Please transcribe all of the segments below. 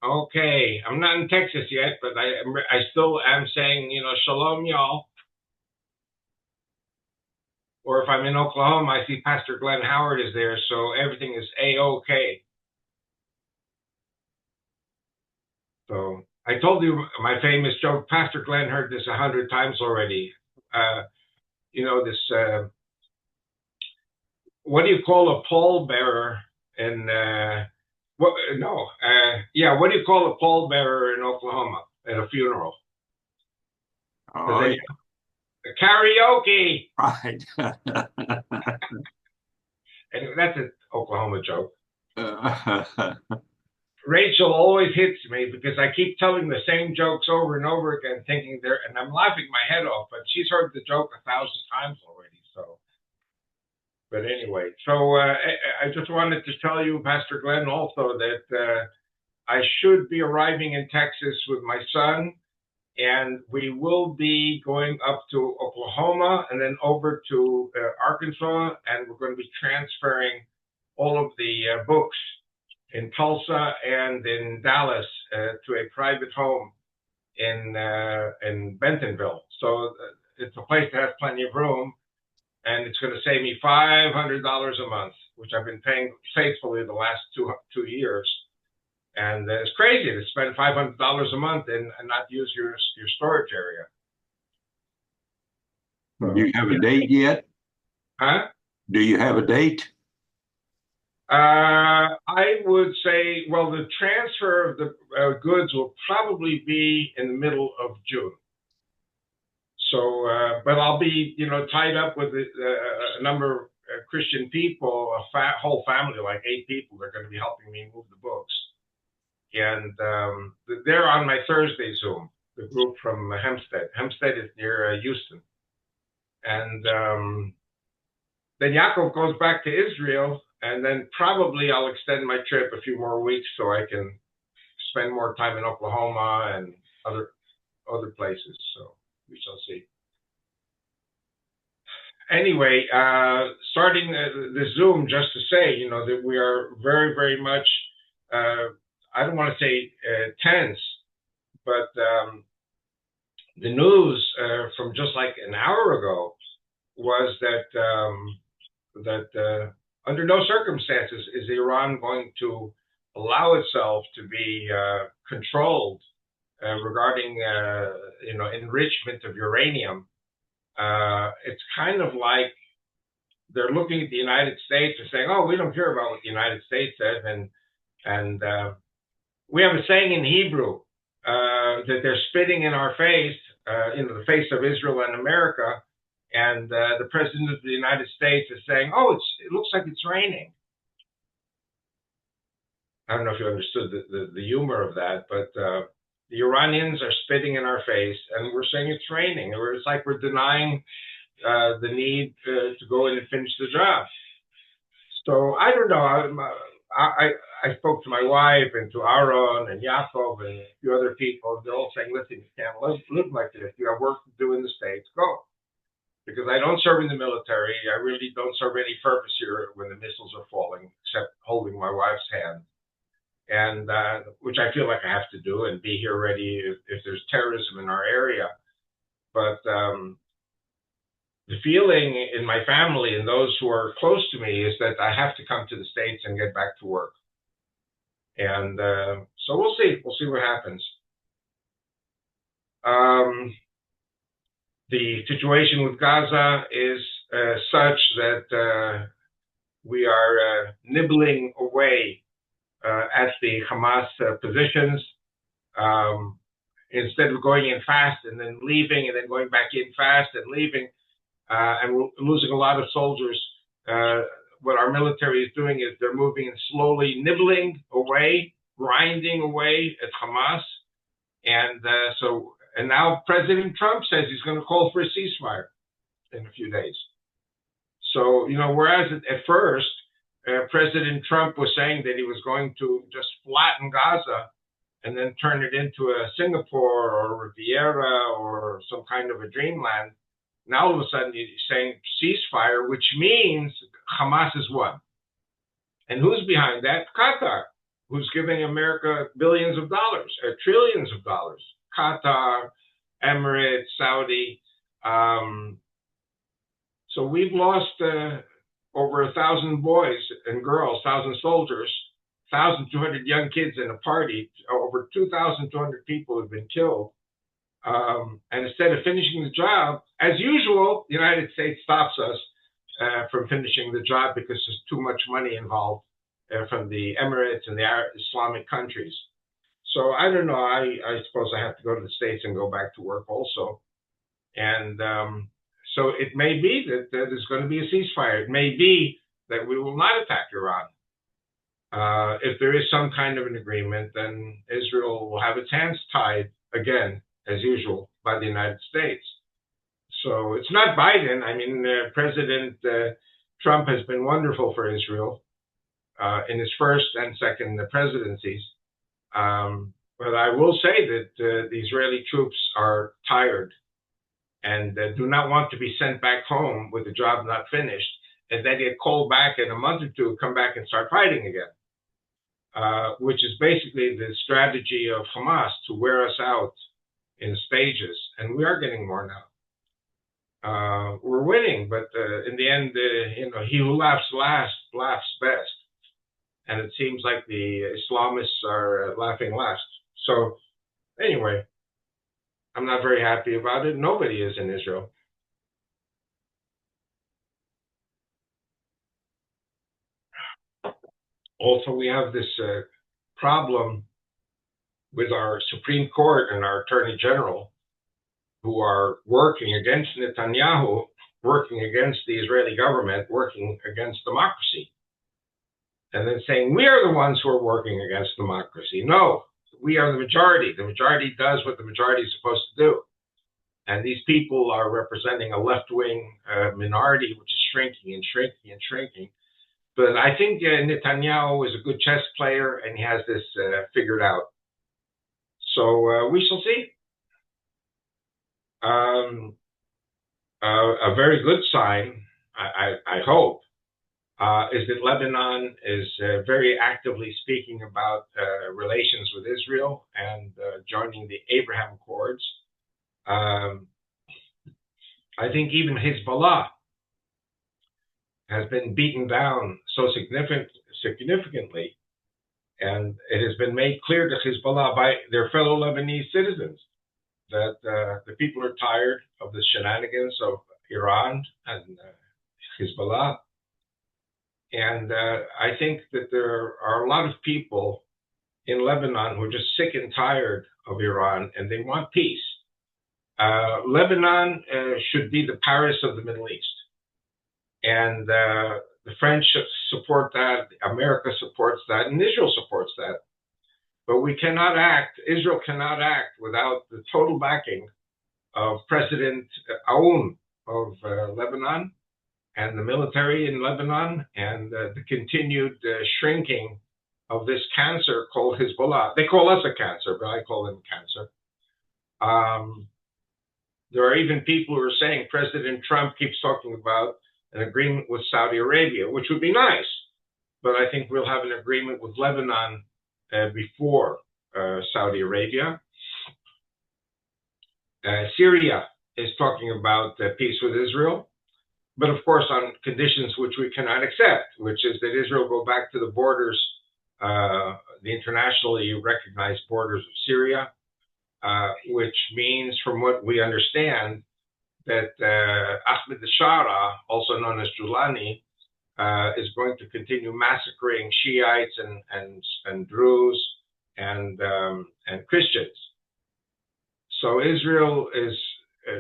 Okay, I'm not in Texas yet, but I still am saying, shalom, y'all. Or if I'm in Oklahoma, I see Pastor Glenn Howard is there, so everything is a-okay. So I told you my famous joke. Pastor Glenn heard this 100 times already. This. What do you call a pallbearer in? What? No. Yeah. What do you call a pallbearer in Oklahoma at a funeral? Does Oh, any yeah, karaoke? right. Anyway, that's an Oklahoma joke. Uh, Rachel always hits me because I keep telling the same jokes over and over again, thinking and I'm laughing my head off, but she's heard the joke 1,000 times already. So, but anyway, so I just wanted to tell you, Pastor Glenn, also that I should be arriving in Texas with my son, and we will be going up to Oklahoma and then over to Arkansas, and we're going to be transferring all of the books in Tulsa and in Dallas to a private home in Bentonville. So it's a place that has plenty of room, and it's going to save me $500 a month, which I've been paying faithfully the last two years. And it's crazy to spend $500 a month and not use your storage area. do you So, have a date yet? huh? Do you have a date? I would say, well, the transfer of the goods will probably be in the middle of June. So, but I'll be, tied up with a number of Christian people, whole family, like 8 people, they're going to be helping me move the books. And they're on my Thursday Zoom, the group from Hempstead. Hempstead is near Houston. And then Yaakov goes back to Israel, and then probably I'll extend my trip a few more weeks so I can spend more time in Oklahoma and other places. So we shall see. Anyway, starting the Zoom, just to say, that we are very, very much, I don't want to say tense, but the news from just like an hour ago was that under no circumstances is Iran going to allow itself to be controlled regarding enrichment of uranium. It's kind of like they're looking at the United States and saying, "Oh, we don't care about what the United States says," and we have a saying in Hebrew that they're spitting in our face, the face of Israel and America, and the president of the United States is saying, "Oh, it looks like it's raining." I don't know if you understood the humor of that, but the Iranians are spitting in our face, and we're saying it's raining. It's like we're denying the need to go in and finish the job. So I don't know. I spoke to my wife and to Aaron and Yaakov and a few other people. They're all saying, "Listen, you can't live like this. You have work to do in the States. Go." Because I don't serve in the military. I really don't serve any purpose here when the missiles are falling, except holding my wife's hand, and which I feel like I have to do and be here ready if there's terrorism in our area. But the feeling in my family and those who are close to me is that I have to come to the States and get back to work. And so we'll see. We'll see what happens. The situation with Gaza is such that we are nibbling away at the Hamas positions. Instead of going in fast and then leaving and then going back in fast and leaving, and we're losing a lot of soldiers. What our military is doing is they're moving and slowly nibbling away, grinding away at Hamas. And and now President Trump says he's going to call for a ceasefire in a few days. So, whereas at first, President Trump was saying that he was going to just flatten Gaza and then turn it into a Singapore or Riviera or some kind of a dreamland. Now all of a sudden he's saying ceasefire, which means Hamas has won. And who's behind that? Qatar. who's giving America billions of dollars, trillions of dollars. Qatar, Emirates, Saudi. So we've lost over 1,000 boys and girls, 1,000 soldiers, 1,200 young kids in a party. Over 2,200 people have been killed. And instead of finishing the job, as usual, the United States stops us from finishing the job because there's too much money involved from the Emirates and the Islamic countries. So I don't know. I suppose I have to go to the States and go back to work also. And so it may be that there's going to be a ceasefire. It may be that we will not attack Iran. If there is some kind of an agreement, then Israel will have its hands tied again, as usual, by the United States. So it's not Biden. I mean, President Trump has been wonderful for Israel in his first and second presidencies. But I will say that the Israeli troops are tired and do not want to be sent back home with the job not finished, and then get called back in a month or two, come back and start fighting again, which is basically the strategy of Hamas to wear us out in stages. And we are getting more now. We're winning, but in the end, he who laughs last laughs best. And it seems like the Islamists are laughing last. So anyway, I'm not very happy about it. Nobody is in Israel. Also, we have this problem with our Supreme Court and our Attorney General, who are working against Netanyahu, working against the Israeli government, working against democracy. And then saying, we are the ones who are working against democracy. No, we are the majority. The majority does what the majority is supposed to do. And these people are representing a left-wing minority, which is shrinking and shrinking and shrinking. But I think Netanyahu is a good chess player, and he has this figured out. So we shall see. A very good sign, I hope, is that Lebanon is very actively speaking about relations with Israel and joining the Abraham Accords. I think even Hezbollah has been beaten down so significantly, and it has been made clear to Hezbollah by their fellow Lebanese citizens that the people are tired of the shenanigans of Iran and Hezbollah. And I think that there are a lot of people in Lebanon who are just sick and tired of Iran, and they want peace. Lebanon should be the Paris of the Middle East. And the French support that, America supports that, and Israel supports that. But we cannot act, Israel cannot act without the total backing of President Aoun of Lebanon and the military in Lebanon, and the continued shrinking of this cancer called Hezbollah. They call us a cancer, but I call them cancer. There are even people who are saying President Trump keeps talking about an agreement with Saudi Arabia, which would be nice, but I think we'll have an agreement with Lebanon before Saudi Arabia. Syria is talking about peace with Israel, but of course on conditions which we cannot accept, which is that Israel go back to the borders, the internationally recognized borders of Syria, which means, from what we understand, that Ahmed al-Shara, also known as Julani, is going to continue massacring Shiites and Druze and Christians. So Israel is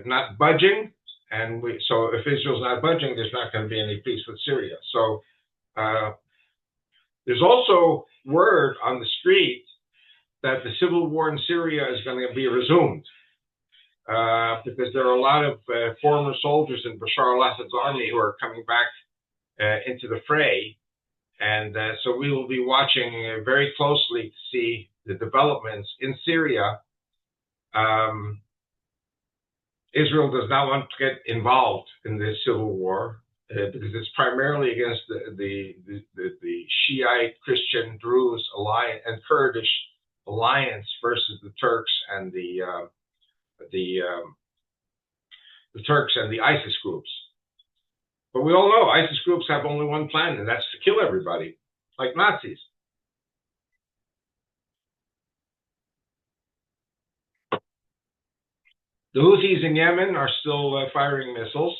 not budging, and so if Israel's not budging, there's not going to be any peace with Syria. So there's also word on the street that the civil war in Syria is going to be resumed. Because there are a lot of former soldiers in Bashar al-Assad's army who are coming back into the fray. And so we will be watching very closely to see the developments in Syria. Israel does not want to get involved in this civil war. because it's primarily against the Shiite Christian Druze alliance and Kurdish alliance versus the Turks and the Turks and the ISIS groups. But we all know ISIS groups have only one plan, and that's to kill everybody, like Nazis. The Houthis in Yemen are still firing missiles,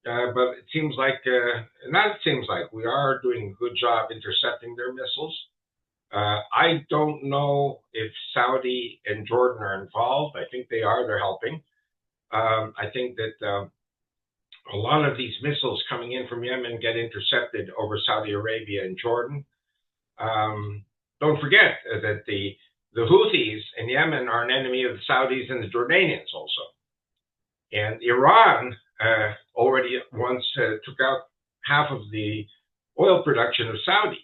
but it seems like, we are doing a good job intercepting their missiles. I don't know if Saudi and Jordan are involved. I think they are. They're helping. I think that a lot of these missiles coming in from Yemen get intercepted over Saudi Arabia and Jordan. Don't forget that the Houthis in Yemen are an enemy of the Saudis and the Jordanians also. And Iran already once took out half of the oil production of Saudi.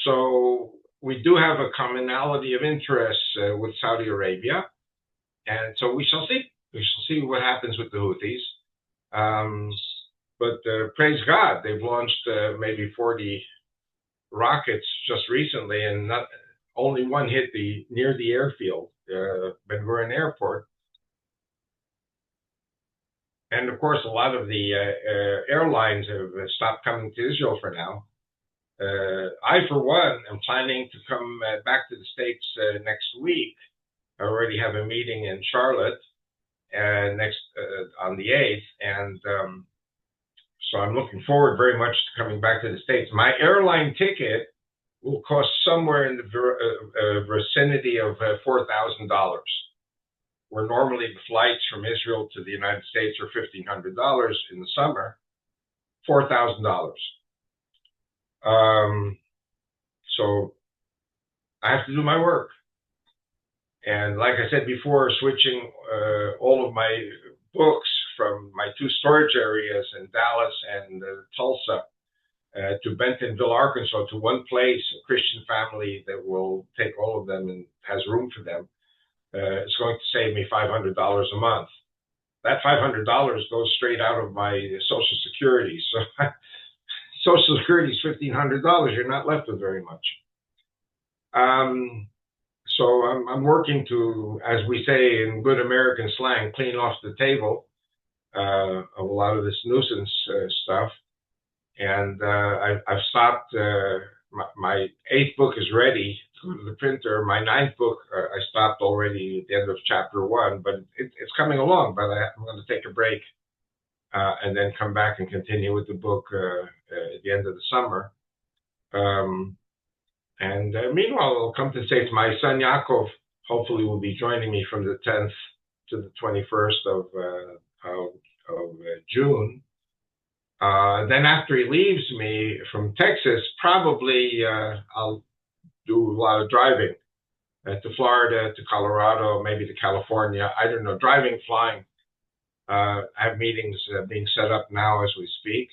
So we do have a commonality of interests with Saudi Arabia. And so we shall see. We shall see what happens with the Houthis. But praise God, they've launched maybe 40 rockets just recently, and not only one hit near the airfield, Ben Gurion Airport. And of course, a lot of the airlines have stopped coming to Israel for now. I, for one, am planning to come back to the States next week. I already have a meeting in Charlotte on the 8th, and so I'm looking forward very much to coming back to the States. My airline ticket will cost somewhere in the vicinity of $4,000, where normally the flights from Israel to the United States are $1,500 in the summer. $4,000. So I have to do my work. And like I said before, switching all of my books from my two storage areas in Dallas and Tulsa to Bentonville, Arkansas, to one place, a Christian family that will take all of them and has room for them, it's going to save me $500 a month. That $500 goes straight out of my Social Security. So Social Security is $1,500. You're not left with very much. So I'm working to, as we say in good American slang, clean off the table of a lot of this nuisance stuff. And I've stopped. My 8th book is ready to go to the printer. My 9th book, I stopped already at the end of chapter 1, but it's coming along. But I'm going to take a break and then come back and continue with the book at the end of the summer. And meanwhile, I'll come to say to my son Yaakov, hopefully will be joining me from the 10th to the 21st of June. Then after he leaves me from Texas, probably I'll do a lot of driving to Florida, to Colorado, maybe to California. I don't know, driving, flying. I have meetings being set up now as we speak.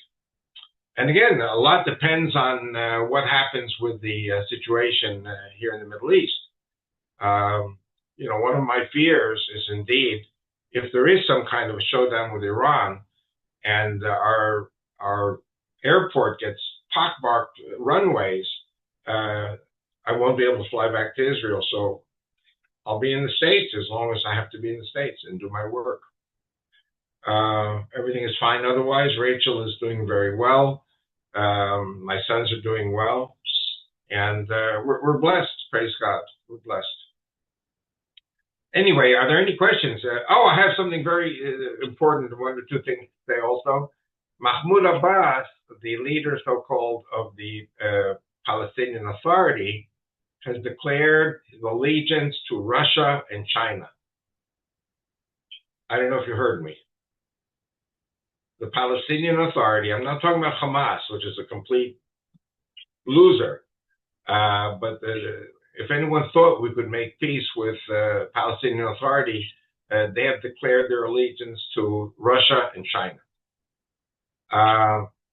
And again, a lot depends on what happens with the situation here in the Middle East. One of my fears is indeed, if there is some kind of a showdown with Iran and our airport gets pockmarked runways, I won't be able to fly back to Israel. So I'll be in the States as long as I have to be in the States and do my work. Everything is fine otherwise. Rachel is doing very well. My sons are doing well. And we're blessed. Praise God. We're blessed. Anyway, are there any questions? I have something very important, one or two things to say also. Mahmoud Abbas, the leader so-called of the Palestinian Authority, has declared his allegiance to Russia and China. I don't know if you heard me. The Palestinian Authority, I'm not talking about Hamas, which is a complete loser, but if anyone thought we could make peace with the Palestinian Authority, they have declared their allegiance to Russia and China.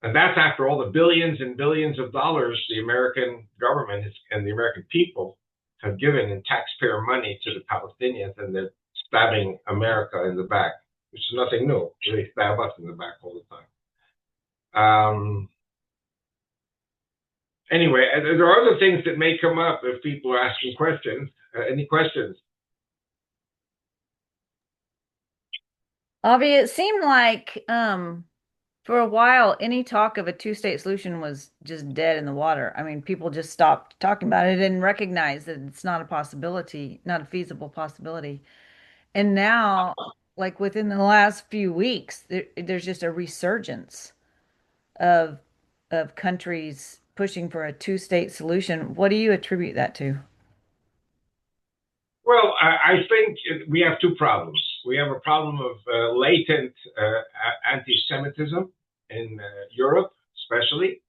And that's after all the billions and billions of dollars the American government and the American people have given in taxpayer money to the Palestinians, and they're stabbing America in the back, which is nothing new. They stab us in the back all the time. Um, anyway, there are other things that may come up if people are asking questions. Any questions? Avi, it seemed like for a while any talk of a two-state solution was just dead in the water. I mean, people just stopped talking about it and recognized that it's not a possibility, not a feasible possibility. And now, like within the last few weeks, there's just a resurgence of countries pushing for a two-state solution. What do you attribute that to? Well, I think we have two problems. We have a problem of latent anti-Semitism in Europe, especially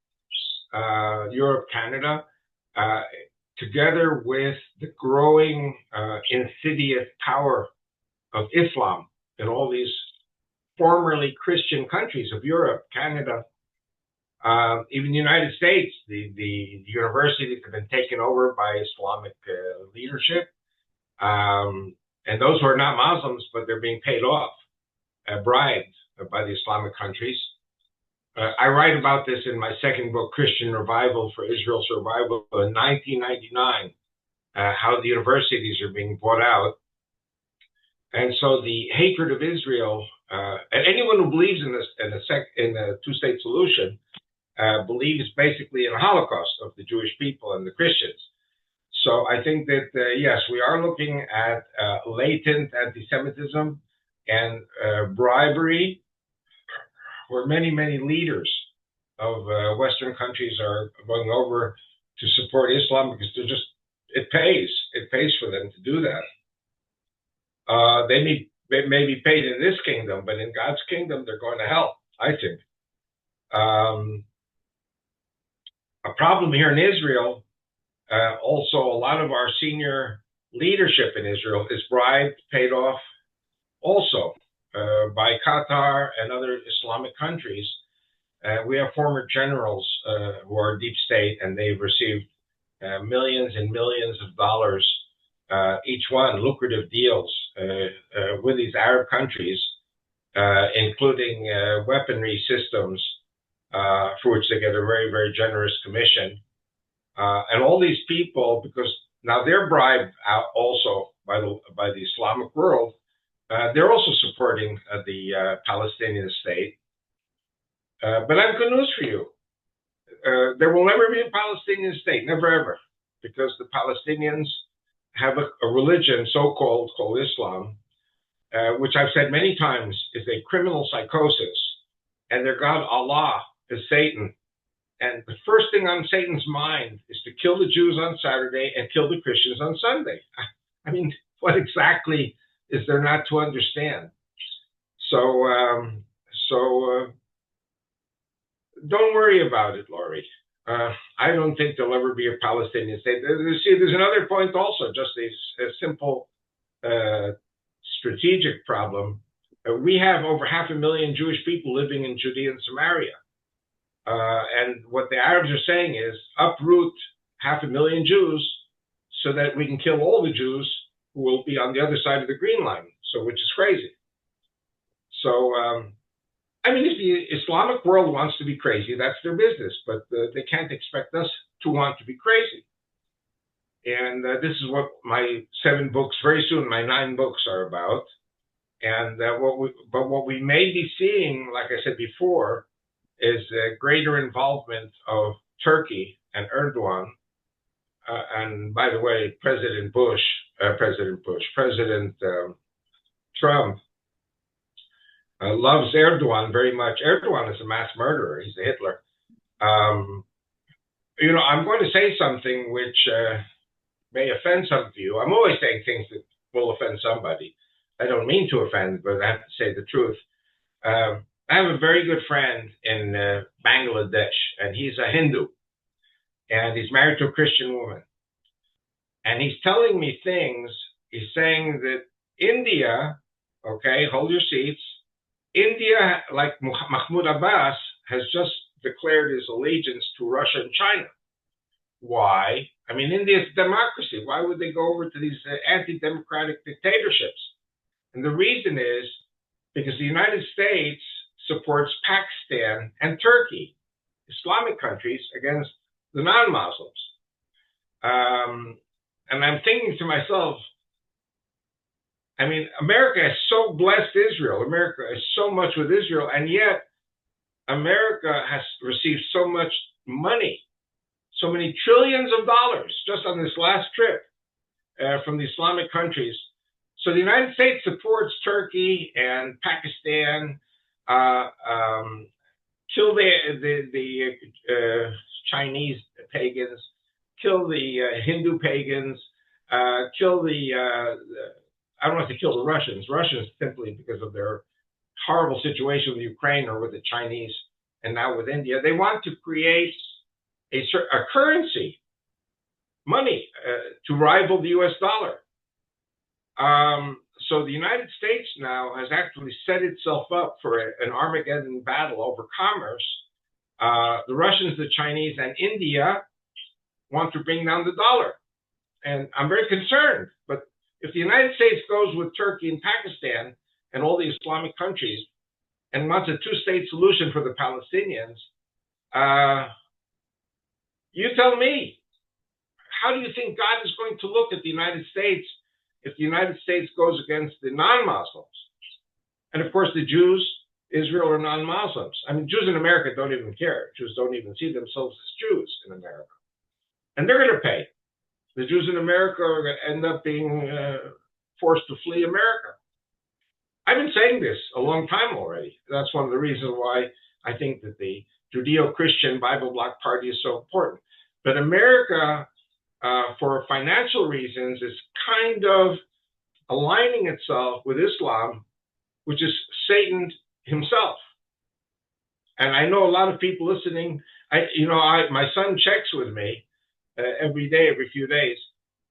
Europe, Canada, uh, together with the growing insidious power of Islam in all these formerly Christian countries of Europe, Canada, even the United States. The universities have been taken over by Islamic leadership. And those who are not Muslims, but they're being paid off, bribed by the Islamic countries. I write about this in my second book, Christian Revival for Israel's Survival, in 1999, how the universities are being bought out. And so the hatred of Israel, and anyone who believes in this, in a two-state solution, believes basically in a Holocaust of the Jewish people and the Christians. So I think that, yes, we are looking at latent anti-Semitism and bribery, where many, many leaders of Western countries are going over to support Islam because it pays for them to do that. They may be paid in this kingdom, but in God's kingdom, they're going to hell, I think. A problem here in Israel, also a lot of our senior leadership in Israel is bribed, paid off also by Qatar and other Islamic countries. We have former generals who are deep state, and they've received millions and millions of dollars, each one, lucrative deals with these Arab countries, including weaponry systems, for which they get a very, very generous commission. And all these people, because now they're bribed out also by the Islamic world, they're also supporting the Palestinian state. But I have good news for you. There will never be a Palestinian state, never ever, because the Palestinians have a religion, so-called, called Islam, which I've said many times is a criminal psychosis, and their God, Allah, is Satan. And the first thing on Satan's mind is to kill the Jews on Saturday and kill the Christians on Sunday. I mean, what exactly is there not to understand? So don't worry about it, Laurie. I don't think there'll ever be a Palestinian state. See, there's another point also, just a simple strategic problem. We have over 500,000 Jewish people living in Judea and Samaria. And what the Arabs are saying is uproot 500,000 Jews so that we can kill all the Jews who will be on the other side of the Green Line, which is crazy. So, I mean, if the Islamic world wants to be crazy, that's their business, but they can't expect us to want to be crazy. And this is what my 7 books, very soon my 9 books, are about. And what we may be seeing, like I said before, is a greater involvement of Turkey and Erdogan. And by the way, President Trump loves Erdogan very much. Erdogan is a mass murderer. He's a Hitler. I'm going to say something which may offend some of you. I'm always saying things that will offend somebody. I don't mean to offend, but I have to say the truth. I have a very good friend in Bangladesh, and he's a Hindu, and he's married to a Christian woman. And he's telling me things. He's saying that India, okay, hold your seats, India, like Mahmoud Abbas, has just declared his allegiance to Russia and China. Why? I mean, India is a democracy. Why would they go over to these anti-democratic dictatorships? And the reason is because the United States supports Pakistan and Turkey, Islamic countries, against the non-Muslims. And I'm thinking to myself, I mean, America has so blessed Israel. America is so much with Israel, and yet America has received so much money, so many trillions of dollars just on this last trip from the Islamic countries. So the United States supports Turkey and Pakistan, kill the Chinese pagans, kill the Hindu pagans, kill the I don't want to kill the Russians. Russians simply because of their horrible situation with Ukraine or with the Chinese and now with India. They want to create a currency, money, to rival the US dollar. So the United States now has actually set itself up for an Armageddon battle over commerce. The Russians, the Chinese, and India want to bring down the dollar. And I'm very concerned. But if the United States goes with Turkey and Pakistan and all the Islamic countries and wants a two-state solution for the Palestinians, you tell me, how do you think God is going to look at the United States if the United States goes against the non-Muslims? And of course, the Jews, Israel, are non-Muslims. I mean, Jews in America don't even care. Jews don't even see themselves as Jews in America. And they're going to pay. The Jews in America are going to end up being forced to flee America. I've been saying this a long time already. That's one of the reasons why I think that the Judeo-Christian Bible Bloc Party is so important. But America, for financial reasons, is kind of aligning itself with Islam, which is Satan himself. And I know a lot of people listening. My son checks with me every day, every few days.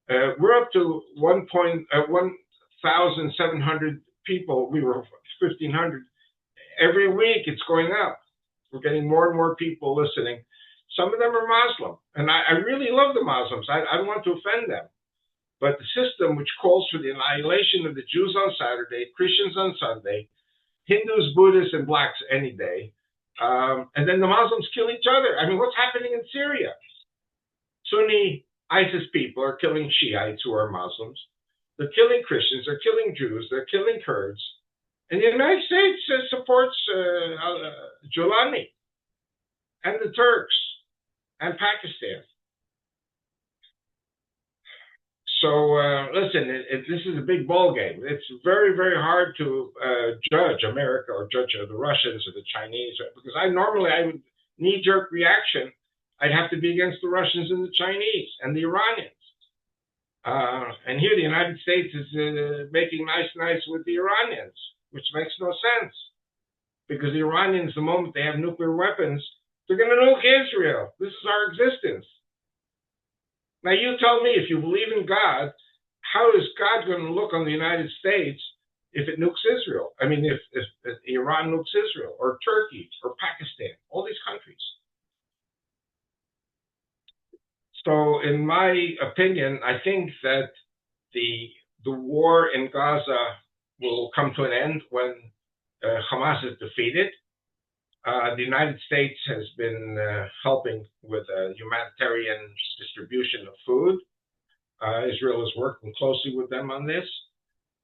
We're up to 1,700 people. We were 1,500. Every week it's going up. We're getting more and more people listening. Some of them are Muslim, and I really love the Muslims. I don't want to offend them. But the system which calls for the annihilation of the Jews on Saturday, Christians on Sunday, Hindus, Buddhists, and blacks any day, and then the Muslims kill each other. I mean, what's happening in Syria? Sunni ISIS people are killing Shiites who are Muslims. They're killing Christians. They're killing Jews. They're killing Kurds. And the United States supports Julani and the Turks and Pakistan. So listen, this is a big ball game. It's very, very hard to judge America or judge the Russians or the Chinese, because I would knee-jerk reaction. I'd have to be against the Russians and the Chinese and the Iranians. And here the United States is making nice with the Iranians, which makes no sense. Because the Iranians, the moment they have nuclear weapons, they're going to nuke Israel. This is our existence. Now you tell me, if you believe in God, how is God going to look on the United States if it nukes Israel? I mean, if Iran nukes Israel, or Turkey, or Pakistan, all these countries. So in my opinion, I think that the war in Gaza will come to an end when Hamas is defeated. The United States has been helping with humanitarian distribution of food. Israel is working closely with them on this.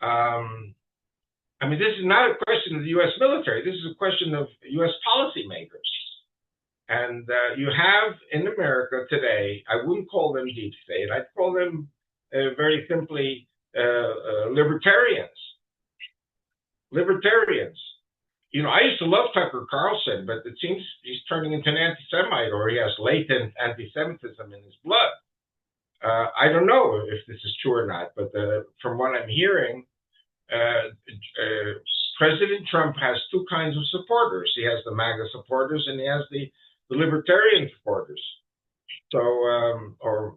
I mean, this is not a question of the U.S. military. This is a question of U.S. policymakers. And you have in America today, I wouldn't call them deep state. I'd call them very simply libertarians. Libertarians. You know, I used to love Tucker Carlson, but it seems he's turning into an anti-Semite, or he has latent anti-Semitism in his blood. I don't know if this is true or not, but from what I'm hearing, President Trump has two kinds of supporters. He has the MAGA supporters and he has the libertarian supporters. So, or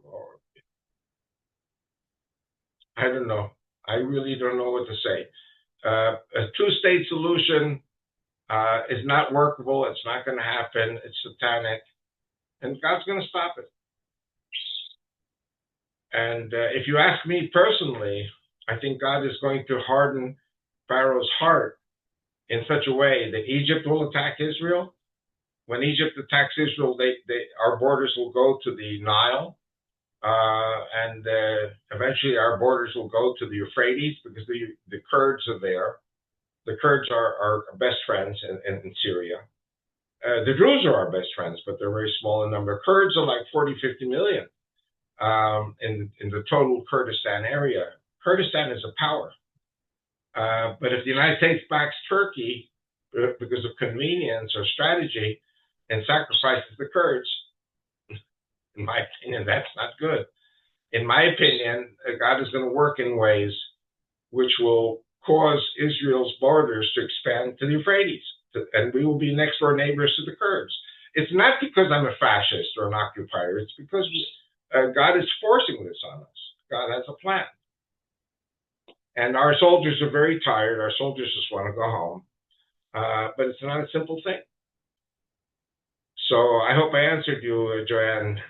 I don't know. I really don't know what to say. A two-state solution is not workable. It's not going to happen. It's satanic. And God's going to stop it. And if you ask me personally, I think God is going to harden Pharaoh's heart in such a way that Egypt will attack Israel. When Egypt attacks Israel, our borders will go to the Nile, and eventually our borders will go to the Euphrates because the Kurds are there. The Kurds are our best friends in Syria. The Druze are our best friends, but they're very small in number. Kurds are like 40, 50 million in the total Kurdistan area. Kurdistan is a power. But if the United States backs Turkey because of convenience or strategy and sacrifices the Kurds, in my opinion, that's not good. In my opinion, God is going to work in ways which will cause Israel's borders to expand to the Euphrates, and we will be next door neighbors to the Kurds. It's not because I'm a fascist or an occupier. It's because God is forcing this on us. God has a plan. And our soldiers are very tired. Our soldiers just want to go home. But it's not a simple thing. So I hope I answered you, Joanne,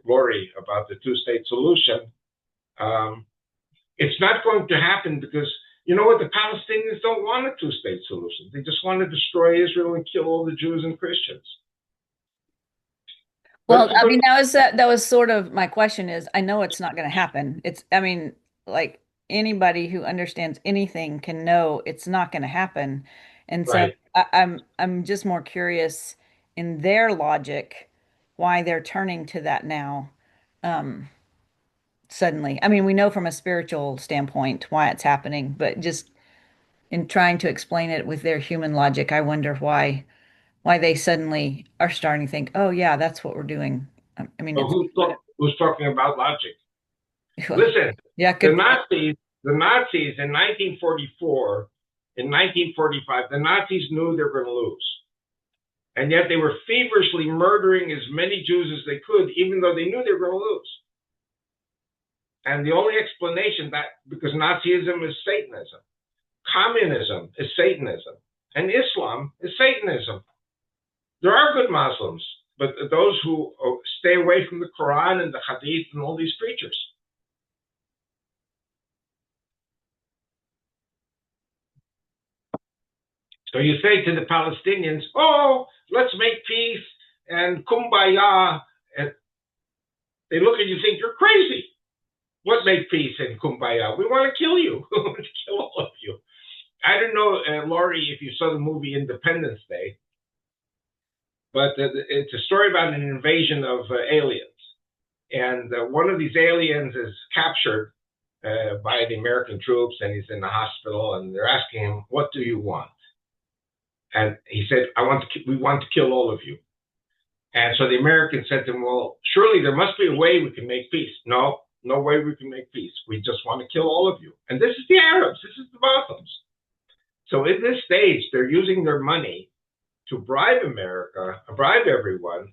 Lori, about the two-state solution. It's not going to happen because, you know what, the Palestinians don't want a two-state solution. They just want to destroy Israel and kill all the Jews and Christians. Well, I mean, that was sort of my question is, I know it's not going to happen. I mean, like anybody who understands anything can know it's not going to happen. And so Right. I'm just more curious in their logic why they're turning to that now, suddenly. I mean, we know from a spiritual standpoint why it's happening, but just in trying to explain it with their human logic, I wonder why they suddenly are starting to think, oh yeah, that's what we're doing. I mean, Well, who's talking about logic? well, Listen, yeah, the Nazis in 1944, in 1945, the Nazis knew they were going to lose. And yet they were feverishly murdering as many Jews as they could, even though they knew they were going to lose. And the only explanation because Nazism is Satanism, communism is Satanism, and Islam is Satanism. There are good Muslims, but those who stay away from the Quran and the Hadith and all these preachers. So you say to the Palestinians, oh, let's make peace and kumbaya. And they look at you and think, you're crazy. What make peace and kumbaya? We want to kill you. We want to kill all of you. I don't know, Laurie, if you saw the movie Independence Day, but it's a story about an invasion of aliens. And one of these aliens is captured by the American troops, and he's in the hospital, and they're asking him, what do you want? And he said, we want to kill all of you. And so the Americans said to him, well, surely there must be a way we can make peace. No way we can make peace. We just want to kill all of you. And this is the Arabs. This is the Muslims. So at this stage, they're using their money to bribe America, bribe everyone,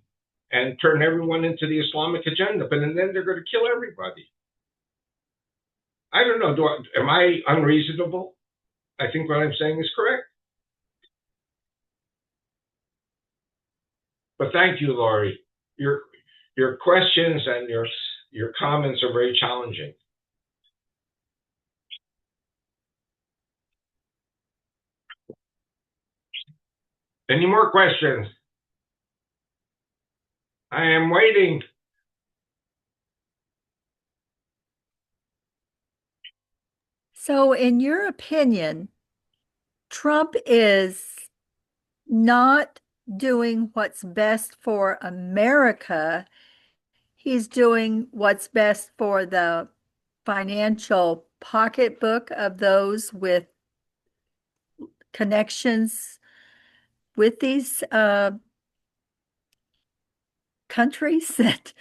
and turn everyone into the Islamic agenda. But then they're going to kill everybody. I don't know. Am I unreasonable? I think what I'm saying is correct. But thank you, Laurie. Your questions and your comments are very challenging. Any more questions? I am waiting. So, in your opinion, Trump is not doing what's best for America. He's doing what's best for the financial pocketbook of those with connections with these countries that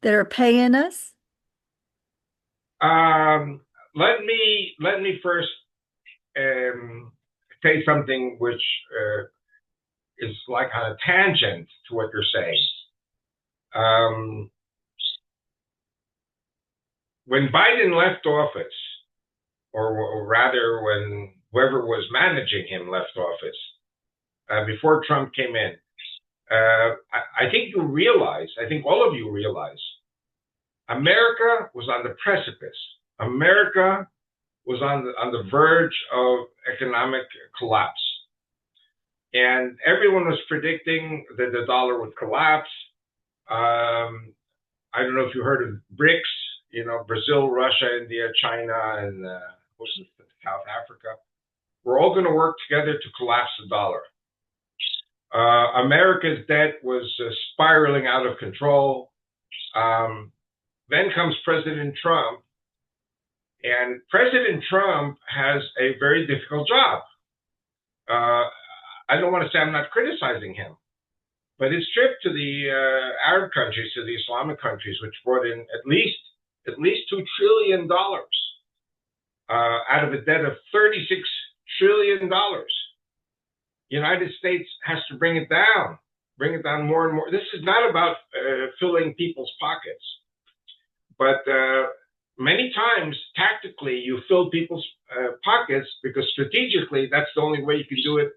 are paying us. Let me first say something which is like on a tangent to what you're saying. When Biden left office, or rather when whoever was managing him left office, before Trump came in, I think all of you realize, America was on the precipice. America was on the verge of economic collapse. And everyone was predicting that the dollar would collapse. I don't know if you heard of BRICS, you know, Brazil, Russia, India, China, and South Africa. We're all going to work together to collapse the dollar. America's debt was spiraling out of control. Then comes President Trump. And President Trump has a very difficult job. I don't want to say I'm not criticizing him, but his trip to the Arab countries, to the Islamic countries, which brought in at least $2 trillion out of a debt of $36 trillion. United States has to bring it down more and more. This is not about filling people's pockets, but many times, tactically, you fill people's pockets because strategically, that's the only way you can do it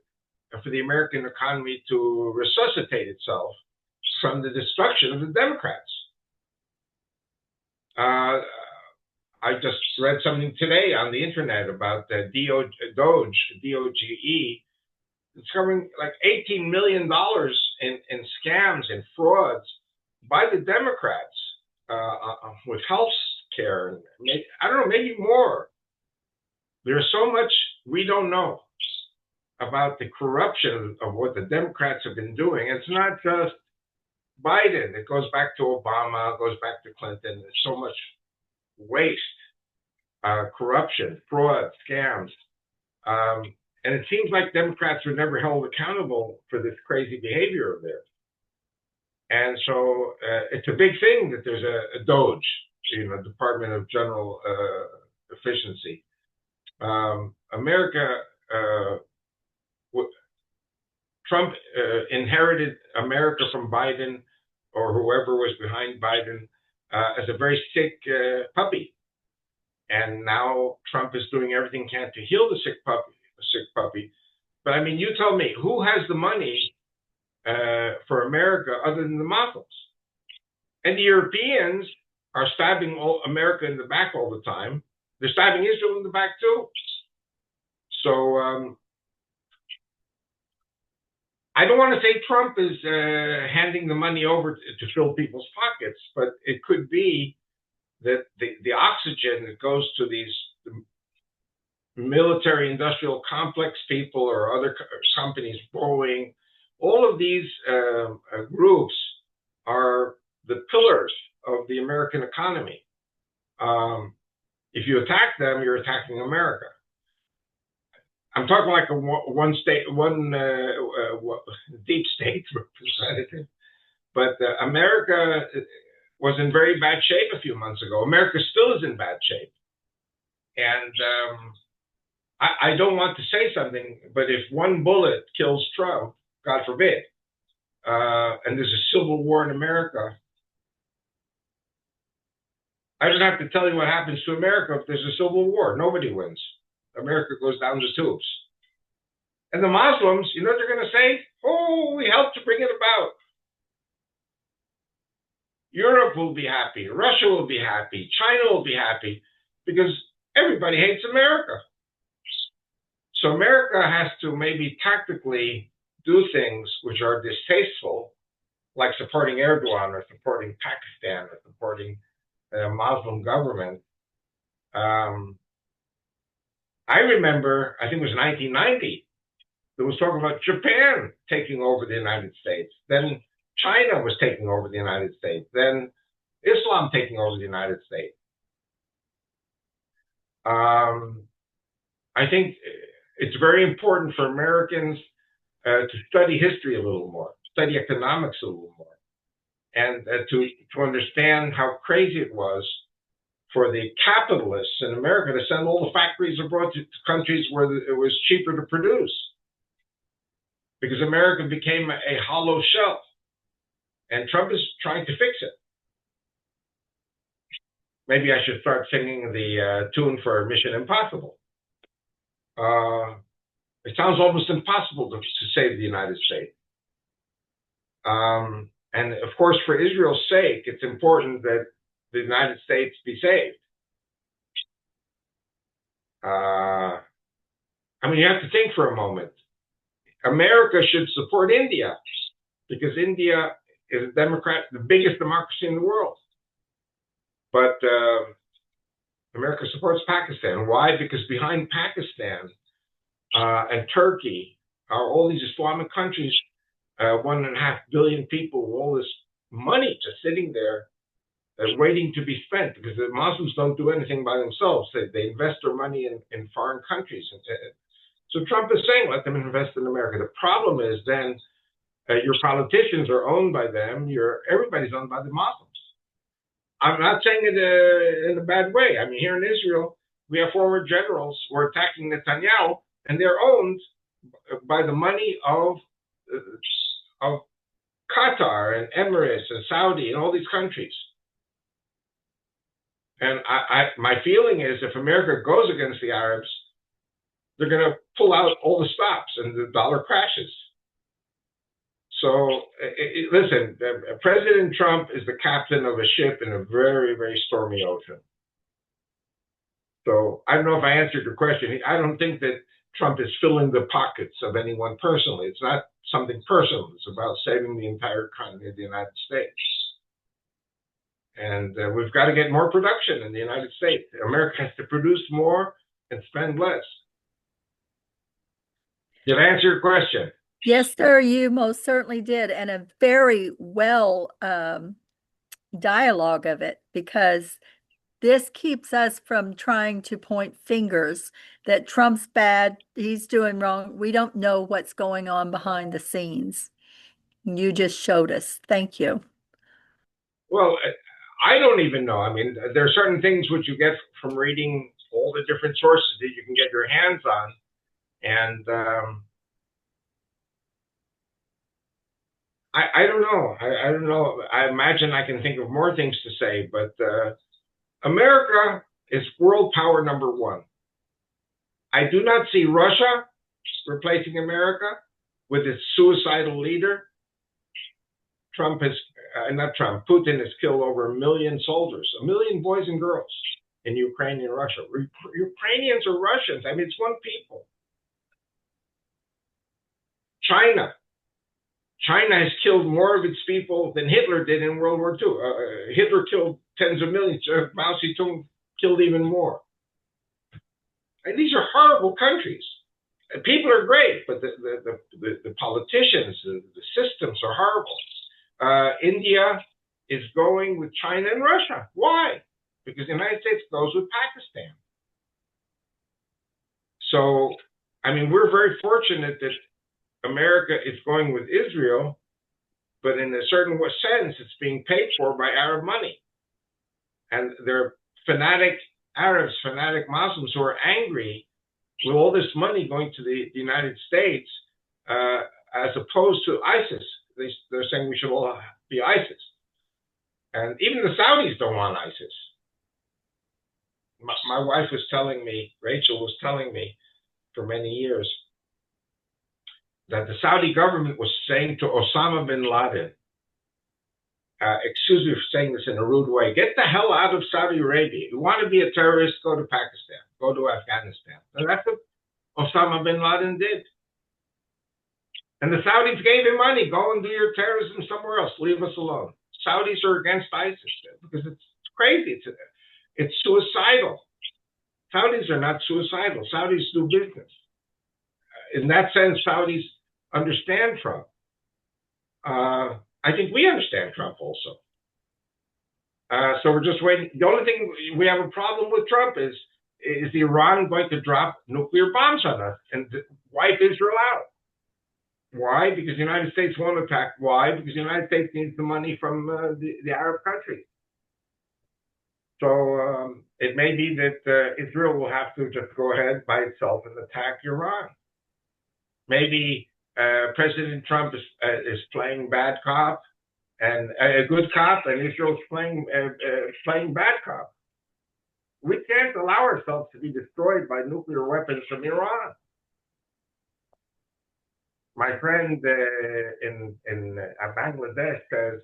for the American economy to resuscitate itself from the destruction of the Democrats. I just read something today on the internet about Doge, D-O-G-E. It's covering like $18 million in scams and frauds by the Democrats with health care. And I don't know, maybe more. There's so much we don't know about the corruption of what the Democrats have been doing. It's not just Biden. It goes back to Obama, it goes back to Clinton. There's so much waste, corruption, fraud, scams. And it seems like Democrats were never held accountable for this crazy behavior of theirs. And so it's a big thing that there's a Doge, you know, Department of General Efficiency. Trump inherited America from Biden or whoever was behind Biden as a very sick puppy. And now Trump is doing everything he can to heal the sick puppy. But I mean, you tell me, who has the money for America other than the Muslims? And the Europeans are stabbing America in the back all the time. They're stabbing Israel in the back too. So I don't want to say Trump is handing the money over to fill people's pockets, but it could be that the oxygen that goes to these military industrial complex people or other companies, Boeing, all of these groups are the pillars of the American economy. If you attack them, you're attacking America. I'm talking like one deep state representative, but America was in very bad shape a few months ago. America still is in bad shape. And I don't want to say something, but if one bullet kills Trump, God forbid, and there's a civil war in America, I don't have to tell you what happens to America if there's a civil war. Nobody wins. America goes down the tubes. And the Muslims, you know what they're going to say? Oh, we helped to bring it about. Europe will be happy. Russia will be happy. China will be happy because everybody hates America. So America has to maybe tactically do things which are distasteful, like supporting Erdogan or supporting Pakistan or supporting a Muslim government. I remember, I think it was 1990, there was talk about Japan taking over the United States. Then China was taking over the United States. Then Islam taking over the United States. I think it's very important for Americans to study history a little more, study economics a little more, and to understand how crazy it was for the capitalists in America to send all the factories abroad to countries where it was cheaper to produce, because America became a hollow shell, and Trump is trying to fix it. Maybe I should start singing the tune for Mission Impossible. It sounds almost impossible to save the United States. And of course, for Israel's sake, it's important that the United States be saved. I mean, you have to think for a moment. America should support India because India is a democrat, the biggest democracy in the world. But America supports Pakistan. Why? Because behind Pakistan and Turkey are all these Islamic countries, 1.5 billion people with all this money just sitting there waiting to be spent because the Muslims don't do anything by themselves. They invest their money in foreign countries. So Trump is saying, let them invest in America. The problem is then your politicians are owned by them. Everybody's owned by the Muslims. I'm not saying it in a bad way. I mean, here in Israel, we have former generals who are attacking Netanyahu, and they're owned by the money of Qatar and Emirates and Saudi and all these countries. And my feeling is if America goes against the Arabs, they're going to pull out all the stops and the dollar crashes. So listen, President Trump is the captain of a ship in a very, very stormy ocean. So I don't know if I answered your question. I don't think that Trump is filling the pockets of anyone personally. It's not something personal. It's about saving the entire economy of the United States. And we've got to get more production in the United States. America has to produce more and spend less. Did I answer your question? Yes, sir, you most certainly did, and a very well dialogue of it, because this keeps us from trying to point fingers that Trump's bad, he's doing wrong. We don't know what's going on behind the scenes. You just showed us. Thank you. Well, I don't even know. I mean, there are certain things which you get from reading all the different sources that you can get your hands on. And I don't know. I don't know. I imagine I can think of more things to say, but America is world power number one. I do not see Russia replacing America with its suicidal leader. Putin has killed over 1 million soldiers, 1 million boys and girls in Ukraine and Russia. Ukrainians are Russians. I mean, it's one people. China has killed more of its people than Hitler did in World War II. Hitler killed tens of millions. Mao Zedong killed even more. And these are horrible countries. People are great, but the politicians, the systems are horrible. India is going with China and Russia. Why? Because the United States goes with Pakistan. So, I mean, we're very fortunate that America is going with Israel, but in a certain sense, it's being paid for by Arab money. And they're fanatic Arabs, fanatic Muslims who are angry with all this money going to the United States as opposed to ISIS. They're saying we should all be ISIS. And even the Saudis don't want ISIS. My wife was telling me, Rachel was telling me for many years, that the Saudi government was saying to Osama bin Laden, excuse me for saying this in a rude way, get the hell out of Saudi Arabia. You want to be a terrorist, go to Pakistan, go to Afghanistan. And that's what Osama bin Laden did. And the Saudis gave him money. Go and do your terrorism somewhere else. Leave us alone. Saudis are against ISIS because it's crazy. It's suicidal. Saudis are not suicidal. Saudis do business. In that sense, Saudis understand Trump. I think we understand Trump also. So we're just waiting. The only thing we have a problem with Trump is Iran going to drop nuclear bombs on us and wipe Israel out? Why? Because the United States won't attack. Why? Because the United States needs the money from the Arab countries. So it may be that Israel will have to just go ahead by itself and attack Iran. Maybe President Trump is playing bad cop and a good cop, and Israel's playing bad cop. We can't allow ourselves to be destroyed by nuclear weapons from Iran. My friend in Bangladesh says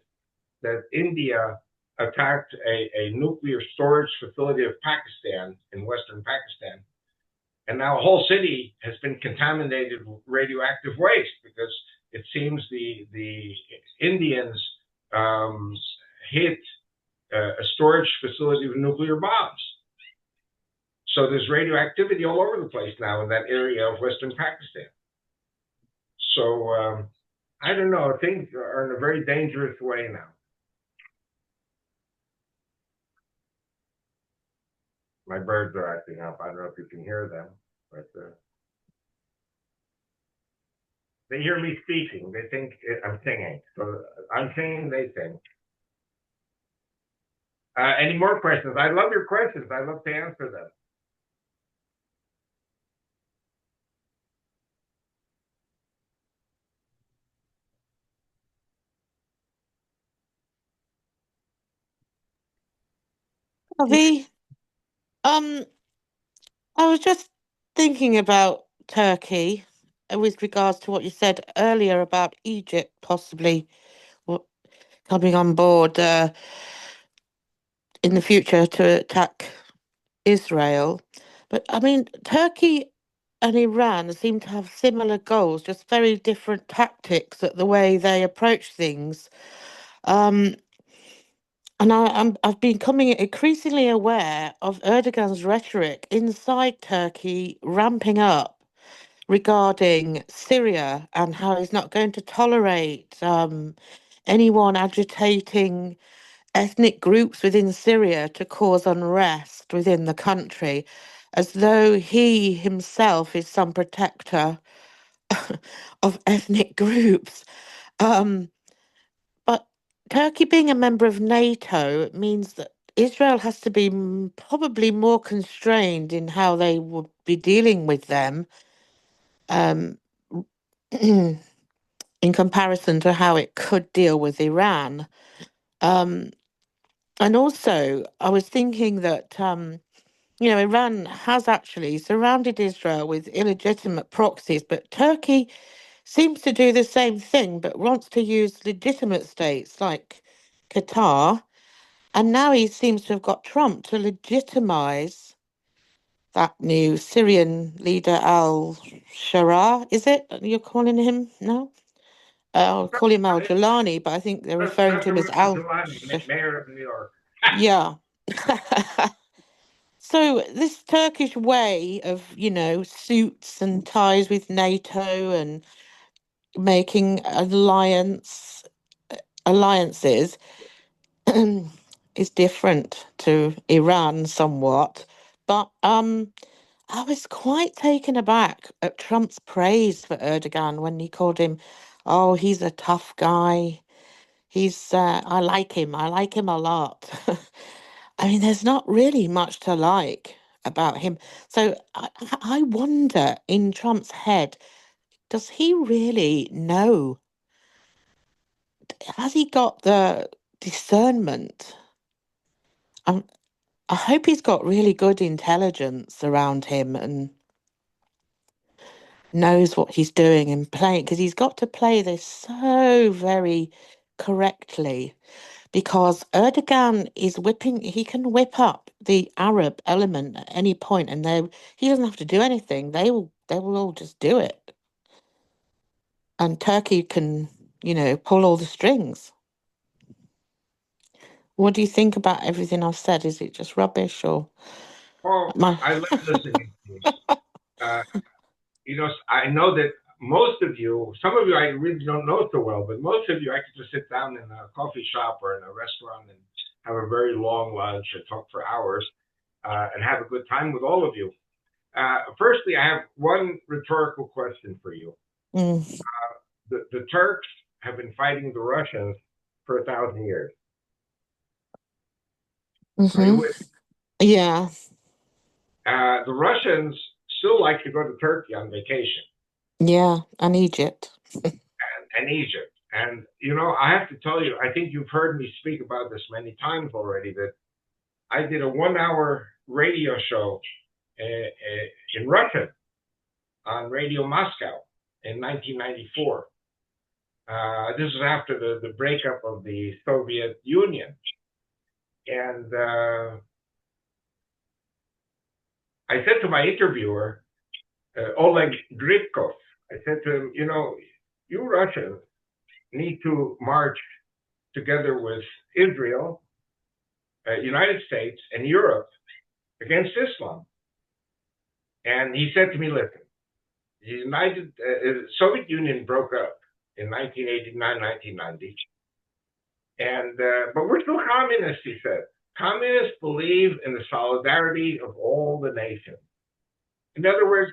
that India attacked a nuclear storage facility of Pakistan, in western Pakistan, And now a whole city has been contaminated with radioactive waste because it seems the Indians hit a storage facility with nuclear bombs. So there's radioactivity all over the place now in that area of Western Pakistan. So I don't know. Things are in a very dangerous way now. My birds are acting up. I don't know if you can hear them, but they hear me speaking. They think I'm singing. So I'm singing, they sing. Any more questions? I love your questions. I love to answer them. Avi, I was just thinking about Turkey with regards to what you said earlier about Egypt possibly coming on board in the future to attack Israel. But I mean, Turkey and Iran seem to have similar goals, just very different tactics at the way they approach things. Um, and I've been becoming increasingly aware of Erdogan's rhetoric inside Turkey ramping up regarding Syria and how he's not going to tolerate anyone agitating ethnic groups within Syria to cause unrest within the country, as though he himself is some protector of ethnic groups. Um, but Turkey being a member of NATO means that Israel has to be probably more constrained in how they would be dealing with them. Um, in comparison to how it could deal with Iran. Um, and also, I was thinking that, Iran has actually surrounded Israel with illegitimate proxies, but Turkey seems to do the same thing, but wants to use legitimate states like Qatar. And now he seems to have got Trump to legitimize that new Syrian leader, al-Sharaa, is it? You're calling him now? I'll call him Al Jolani, but I think they're referring to him as President Al. Giuliani, mayor of New York. Yeah. So this Turkish way of, suits and ties with NATO and making alliances is different to Iran somewhat. But I was quite taken aback at Trump's praise for Erdogan when he called him, oh, he's a tough guy. I like him. I like him a lot. I mean, there's not really much to like about him. So I wonder in Trump's head, does he really know? Has he got the discernment? Um, I hope he's got really good intelligence around him and knows what he's doing and playing, because he's got to play this so very correctly. Because Erdogan is he can whip up the Arab element at any point, and he doesn't have to do anything. They will all just do it. And Turkey can, pull all the strings. What do you think about everything I've said? Is it just rubbish or Well, my I love listening to you. I know that most of you, some of you I really don't know so well, but most of you I could just sit down in a coffee shop or in a restaurant and have a very long lunch and talk for hours and have a good time with all of you. Firstly, I have one rhetorical question for you. Mm. The Turks have been fighting the Russians for 1,000 years. Are you with me? Yeah. The Russians still like to go to Turkey on vacation. Yeah, and Egypt. And Egypt. And, I have to tell you, I think you've heard me speak about this many times already, that I did a 1-hour radio show in Russia on Radio Moscow in 1994. This was after the breakup of the Soviet Union. And I said to my interviewer, Oleg Gribkov. I said to him, you Russians need to march together with Israel, United States, and Europe against Islam. And he said to me, listen, the Soviet Union broke up in 1989, 1990. And but we're still communists, he said. Communists believe in the solidarity of all the nations. In other words,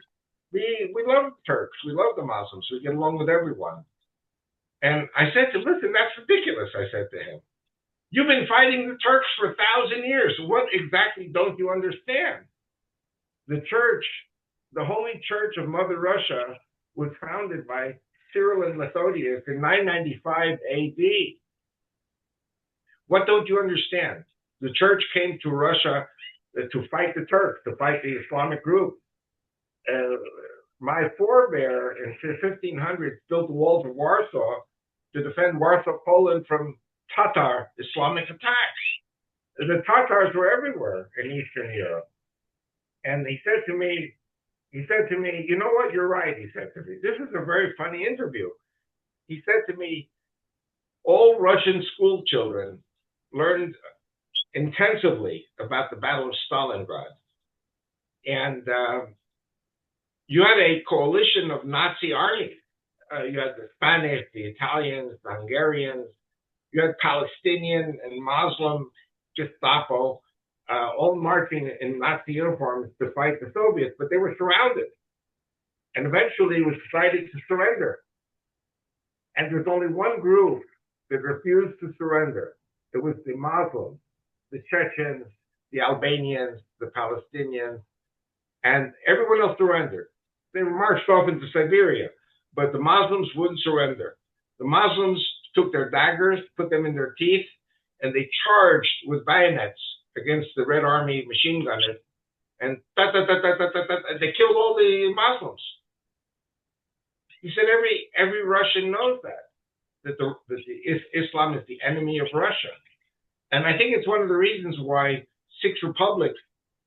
we love the Turks, we love the Muslims, we get along with everyone. And I said to him, listen, that's ridiculous, I said to him. You've been fighting the Turks for 1,000 years. What exactly don't you understand? The church, the Holy Church of Mother Russia, was founded by Cyril and Methodius in 995 AD. What don't you understand? The church came to Russia to fight the Turks, to fight the Islamic group. My forebear in 1500 built the walls of Warsaw to defend Warsaw, Poland from Tatar Islamic attacks. The Tatars were everywhere in Eastern Europe. And he said to me, you know what, you're right, he said to me. This is a very funny interview. He said to me, all Russian school children learned intensively about the Battle of Stalingrad. And you had a coalition of Nazi armies. You had the Spanish, the Italians, the Hungarians. You had Palestinian and Muslim Gestapo, all marching in Nazi uniforms to fight the Soviets, but they were surrounded. And eventually it was decided to surrender. And there's only one group that refused to surrender. It was the Muslims, the Chechens, the Albanians, the Palestinians, and everyone else surrendered. They were marched off into Siberia, but the Muslims wouldn't surrender. The Muslims took their daggers, put them in their teeth, and they charged with bayonets against the Red Army machine gunners, and they killed all the Muslims. He said every Russian knows that Islam is the enemy of Russia. And I think it's one of the reasons why 6 republics,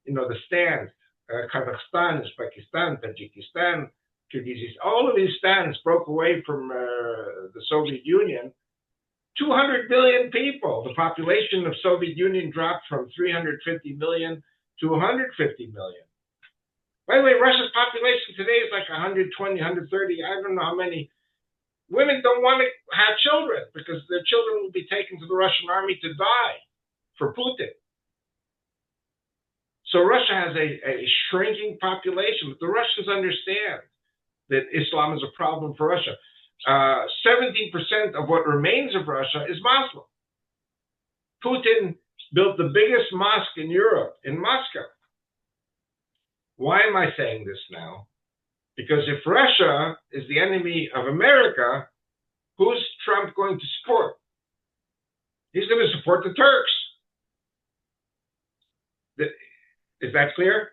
the stands, Kazakhstan, Uzbekistan, Tajikistan, Kyrgyzstan, all of these stands broke away from the Soviet Union. 200 billion people. The population of Soviet Union dropped from 350 million to 150 million. By the way, Russia's population today is like 120, 130. I don't know how many. Women don't want to have children because their children will be taken to the Russian army to die for Putin. So Russia has a shrinking population, but the Russians understand that Islam is a problem for Russia. 70% of what remains of Russia is Muslim. Putin built the biggest mosque in Europe, in Moscow. Why am I saying this now? Because if Russia is the enemy of America, who's Trump going to support? He's going to support the Turks. Is that clear?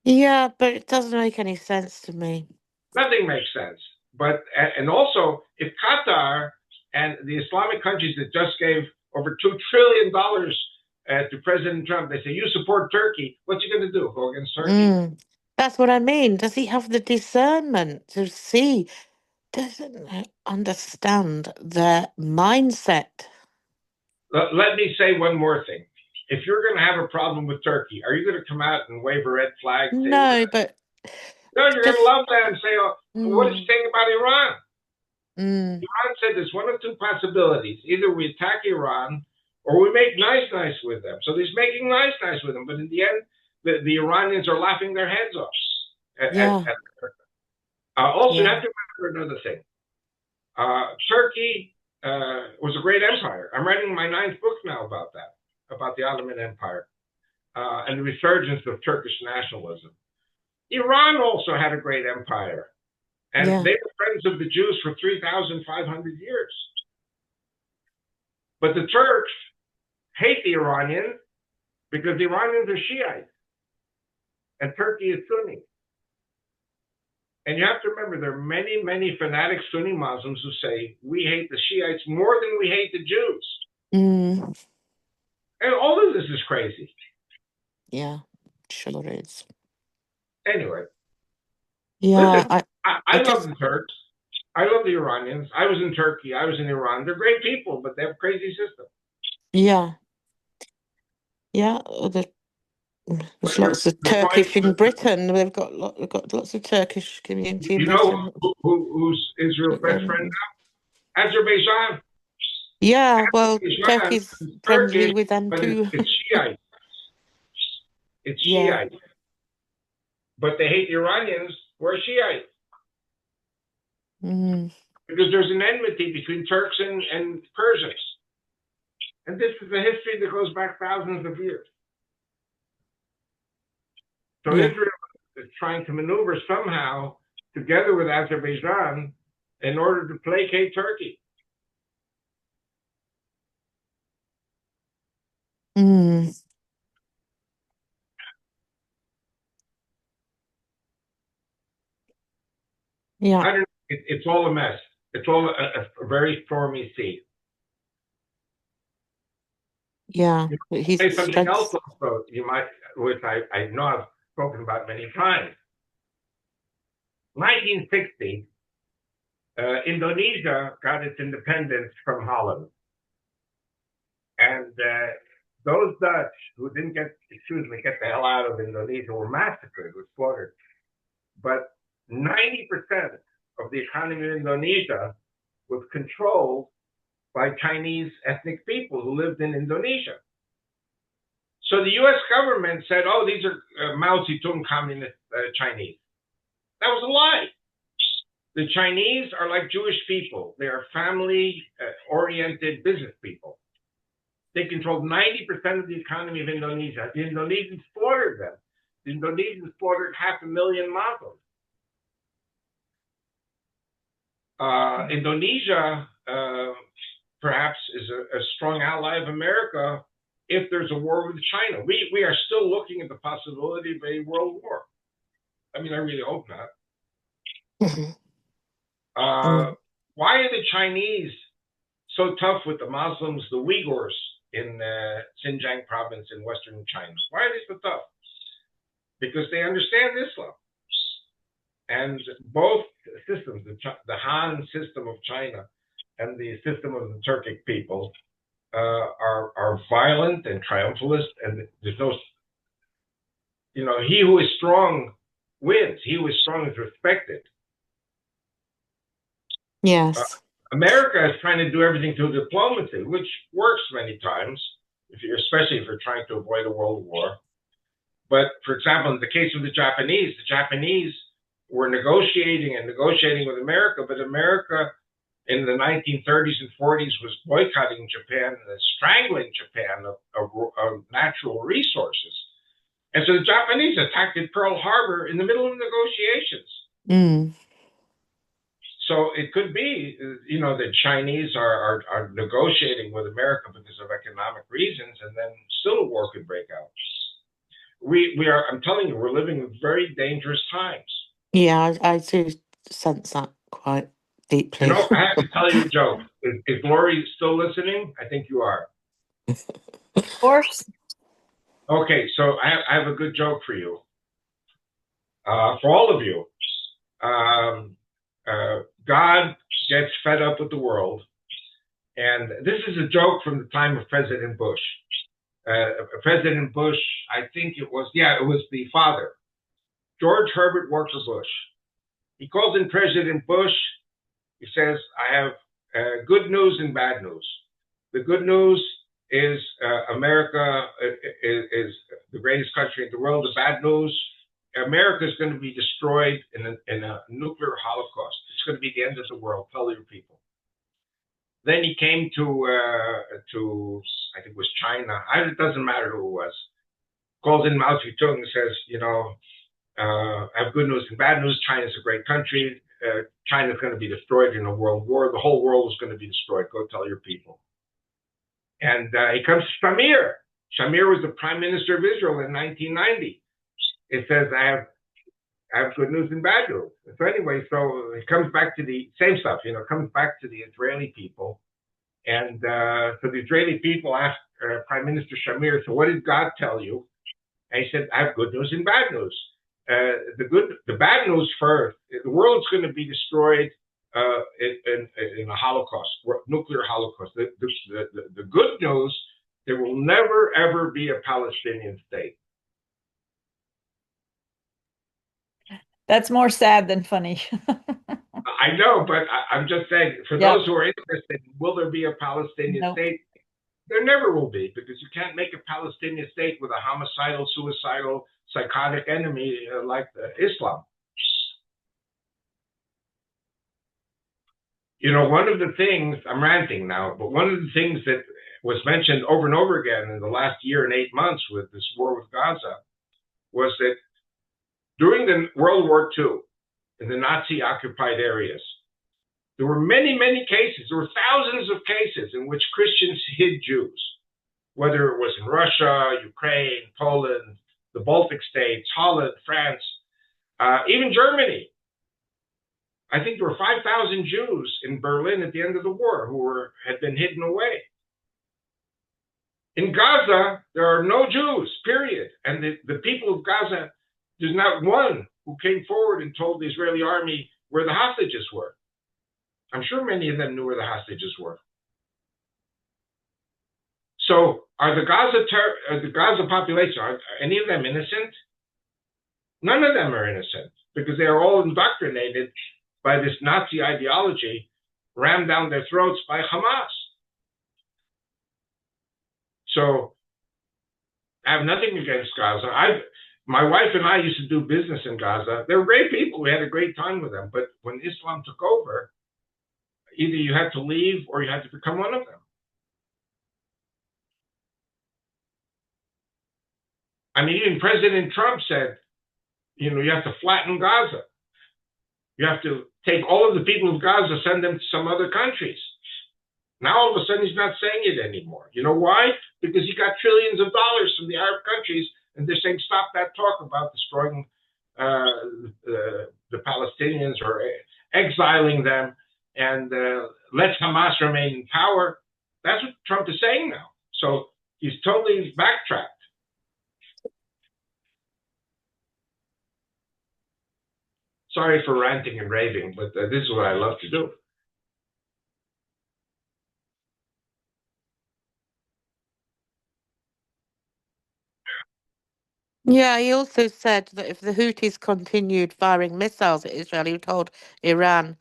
Yeah, but it doesn't make any sense to me. Nothing makes sense. But, and also, if Qatar and the Islamic countries that just gave over $2 trillion to President Trump, they say, you support Turkey, what's he going to do? Go against Turkey? That's what I mean. Does he have the discernment to see? Doesn't understand their mindset. Let me say one more thing. If you're going to have a problem with Turkey, are you going to come out and wave a red flag? No, but no, you're going to love them and say, oh, what is he saying about Iran? Iran said there's one of two possibilities. Either we attack Iran or we make nice with them. So he's making nice with them. But in the end, the Iranians are laughing their heads off. Also, you have to remember another thing. Turkey was a great empire. I'm writing my 9th book now about that, about the Ottoman Empire and the resurgence of Turkish nationalism. Iran also had a great empire. And they were friends of the Jews for 3,500 years. But the Turks hate the Iranians because the Iranians are Shiites and Turkey is Sunni. And you have to remember, there are many fanatic Sunni Muslims who say, we hate the Shiites more than we hate the Jews. And all of this is crazy. Yeah, sure is. Anyway, Yeah, listen, I I love just the Turks. I love the Iranians. I was in Turkey. I was in Iran. They're great people, but they have crazy system. yeah, yeah. There's But lots of you're going. Turkish in Britain. We've got lots of Turkish community in You know Britain. who's Israel's best friend now? Azerbaijan. Yeah, well, Azerbaijan Turkey's is friendly Turkish, with them but too. it's Shiite. It's Yeah. Shiite. But they hate the Iranians who are Shiite. Mm. Because there's an enmity between Turks and Persians. And this is a history that goes back thousands of years. So Yeah. Israel is trying to maneuver somehow together with Azerbaijan in order to placate Turkey. Mm. Yeah. I don't know. It's all a mess. It's all a very stormy sea. Yeah. But he's Say something else strengths. also, which I know I've spoken about many times. 1960, Indonesia got its independence from Holland. And those Dutch who didn't get the hell out of Indonesia were massacred, were slaughtered. But 90% of the economy of Indonesia was controlled by Chinese ethnic people who lived in Indonesia. So the U.S. government said, oh, these are Mao Zedong communist Chinese. That was a lie. The Chinese are like Jewish people. They are family-oriented business people. They controlled 90% of the economy of Indonesia. The Indonesians slaughtered them. The Indonesians slaughtered 500,000 Muslims. Indonesia perhaps is a strong ally of America if there's a war with China. We are still looking at the possibility of a world war. I mean, I really hope not. Why are the Chinese so tough with the Muslims, the Uyghurs in Xinjiang province in Western China? Why are they so tough? Because they understand Islam. And both systems, the Han system of China and the system of the Turkic people, are violent and triumphalist, and there's no, he who is strong wins. He who is strong is respected. Yes. America is trying to do everything through diplomacy, which works many times, especially if you're trying to avoid a world war. But for example, in the case of the Japanese were negotiating with America, but America in the 1930s and 40s was boycotting Japan and strangling Japan of natural resources. And so the Japanese attacked at Pearl Harbor in the middle of negotiations. Mm. So it could be, the Chinese are negotiating with America because of economic reasons, and then still a war could break out. I'm telling you, we're living in very dangerous times. Yeah, I do sense that quite deeply. I have to tell you a joke. Is Lori still listening? I think you are. Of course. Okay, so I have a good joke for you. For all of you. God gets fed up with the world. And this is a joke from the time of President Bush. President Bush, I think it was the father, George Herbert Walker Bush. He calls in President Bush. He says, I have good news and bad news. The good news is America is the greatest country in the world. The bad news, America is going to be destroyed in a nuclear holocaust. It's going to be the end of the world. Tell your people. Then he came to I think it was China. It doesn't matter who it was. Calls in Mao Zedong and says, I have good news and bad news. China's a great country. China's going to be destroyed in a world war. The whole world is going to be destroyed. Go tell your people. And he comes to Shamir. Shamir was the prime minister of Israel in 1990. It says, I have good news and bad news. So anyway, so it comes back to the same stuff, comes back to the Israeli people. And so the Israeli people asked Prime Minister Shamir, so what did God tell you? And he said, I have good news and bad news. the bad news first. The world's going to be destroyed in a Holocaust, nuclear Holocaust. The good news, there will never ever be a Palestinian state. That's more sad than funny. I know, but I'm just saying, for those who are interested, will there be a Palestinian state? There never will be, because you can't make a Palestinian state with a homicidal, suicidal, psychotic enemy like Islam. You know, one of the things, I'm ranting now, but one of the things that was mentioned over and over again in the last year and 8 months with this war with Gaza was that during the World War II, in the Nazi-occupied areas, there were many, many cases, there were thousands of cases in which Christians hid Jews, whether it was in Russia, Ukraine, Poland, the Baltic states, Holland, France, even Germany. I think there were 5,000 Jews in Berlin at the end of the war who had been hidden away. In Gaza, there are no Jews, period. And the people of Gaza, there's not one who came forward and told the Israeli army where the hostages were. I'm sure many of them knew where the hostages were. So are the Gaza population, are any of them innocent? None of them are innocent, because they are all indoctrinated by this Nazi ideology rammed down their throats by Hamas. So I have nothing against Gaza. My wife and I used to do business in Gaza. They were great people. We had a great time with them. But when Islam took over, either you had to leave or you had to become one of them. I mean, even President Trump said, you know, you have to flatten Gaza. You have to take all of the people of Gaza, send them to some other countries. Now, all of a sudden, he's not saying it anymore. You know why? Because he got trillions of dollars from the Arab countries, and they're saying, stop that talk about destroying the Palestinians or exiling them, and let Hamas remain in power. That's what Trump is saying now. So he's totally backtracked. Sorry for ranting and raving, but this is what I love to do. Yeah, he also said that if the Houthis continued firing missiles at Israel, he would hold Iran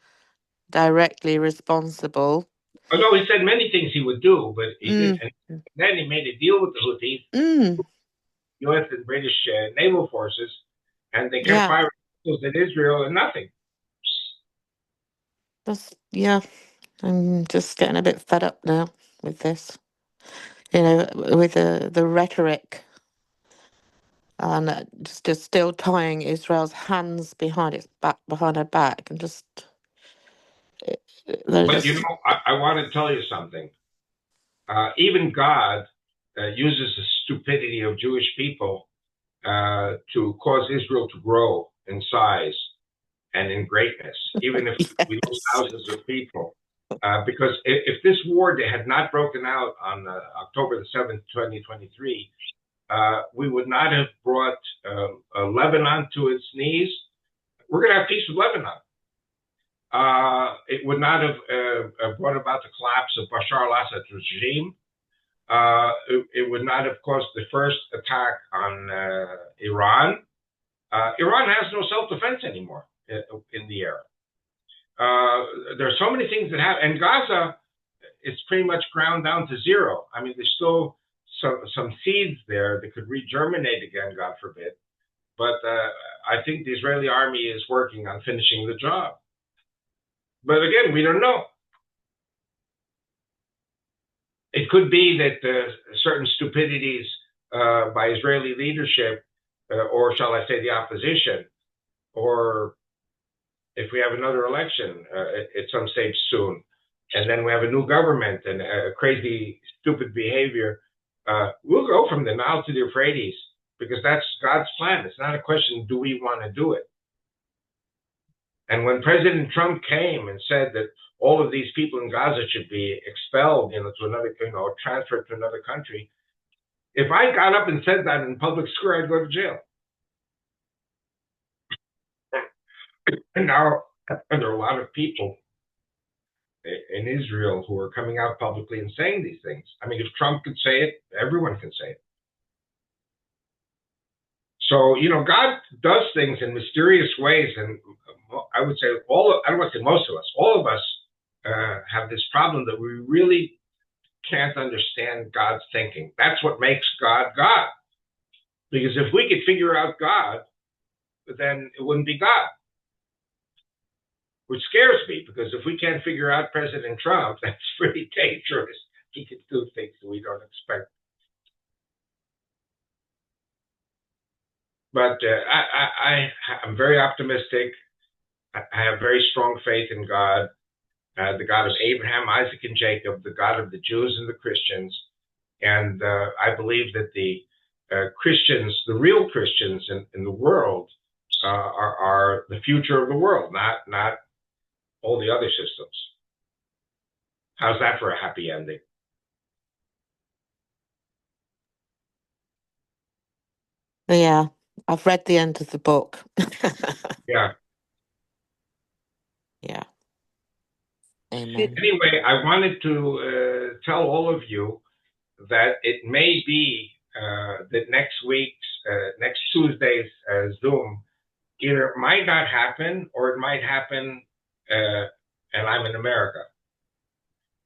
directly responsible. Oh, no, he said many things he would do, but he didn't. And then he made a deal with the Houthis, U.S. and British naval forces, and they kept firing missiles at Israel and nothing. I'm just getting a bit fed up now with this. You know, with the rhetoric, and just still tying Israel's hands behind her back, and just. But you know, I want to tell you something. Even God uses the stupidity of Jewish people to cause Israel to grow in size and in greatness, even if we lose thousands of people. Because if this war had not broken out on October the 7th, 2023, we would not have brought Lebanon to its knees. We're going to have peace with Lebanon. It would not have brought about the collapse of Bashar al-Assad's regime. It would not have caused the first attack on Iran. Iran has no self-defense anymore in the air. There are so many things that happen. And Gaza is pretty much ground down to zero. I mean, there's still some seeds there that could regerminate again, God forbid. But I think the Israeli army is working on finishing the job. But again, we don't know. It could be that certain stupidities by Israeli leadership, or shall I say the opposition, or if we have another election at some stage soon, and then we have a new government and crazy, stupid behavior, we'll go from the Nile to the Euphrates, because that's God's plan. It's not a question, do we want to do it? And when President Trump came and said that all of these people in Gaza should be expelled, to another, transferred to another country, if I got up and said that in public square, I'd go to jail. And now there are a lot of people in Israel who are coming out publicly and saying these things. I mean, if Trump could say it, everyone can say it. So, God does things in mysterious ways. And I would say I don't want to say most of us, all of us have this problem that we really can't understand God's thinking. That's what makes God God. Because if we could figure out God, then it wouldn't be God. Which scares me, because if we can't figure out President Trump, that's pretty dangerous. He could do things that we don't expect. But I'm very optimistic. I have very strong faith in God, the God of Abraham, Isaac, and Jacob, the God of the Jews and the Christians. And I believe that the Christians, the real Christians in the world, are the future of the world, not all the other systems. How's that for a happy ending? Yeah, I've read the end of the book. Yeah. Yeah. Amen. Anyway, I wanted to tell all of you that it may be that next Tuesday's Zoom either might not happen, or it might happen and I'm in America.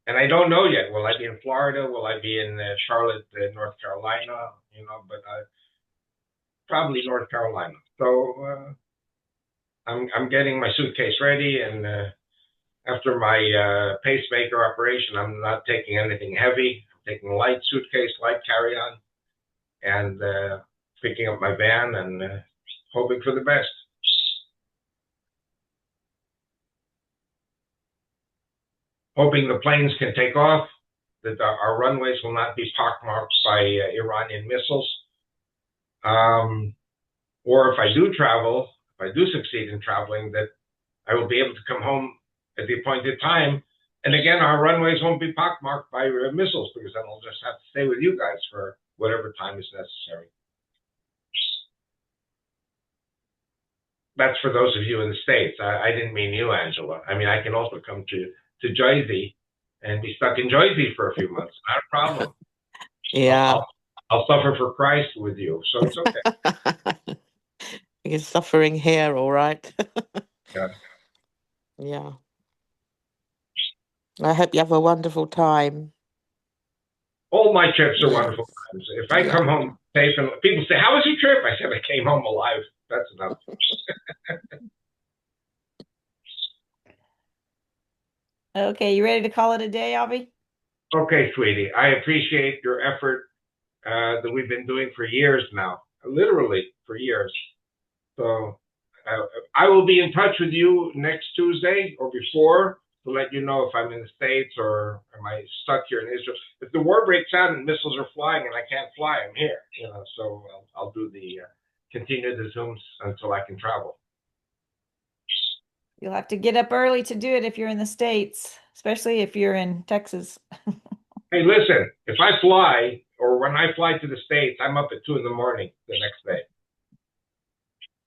And I don't know yet. Will I be in Florida? Will I be in Charlotte, North Carolina? But probably North Carolina. So I'm getting my suitcase ready, and after my pacemaker operation, I'm not taking anything heavy. I'm taking a light suitcase, light carry-on, and picking up my van and hoping for the best. Hoping the planes can take off, that our runways will not be pockmarked by Iranian missiles. Or if I do travel, if I do succeed in traveling, that I will be able to come home at the appointed time. And again, our runways won't be pockmarked by missiles, because then I'll just have to stay with you guys for whatever time is necessary. That's for those of you in the States. I didn't mean you, Angela. I mean, I can also come to Jersey and be stuck in Jersey for a few months. Not a problem. Yeah. I'll suffer for Christ with you, so it's okay. You're suffering here, all right. Yeah. Yeah. I hope you have a wonderful time. All my trips are Yes. wonderful times. If I come home safe, and people say, "How was your trip?" I said, "I came home alive." That's enough. Okay, you ready to call it a day, Avi? Okay, sweetie. I appreciate your effort that we've been doing for years now, literally for years. So I will be in touch with you next Tuesday or before to let you know if I'm in the States or am I stuck here in Israel. If the war breaks out and missiles are flying and I can't fly, I'm here. So I'll do continue the Zooms until I can travel. You'll have to get up early to do it if you're in the States, especially if you're in Texas. Hey, listen, if I fly or when I fly to the States, I'm up at 2 a.m. the next day.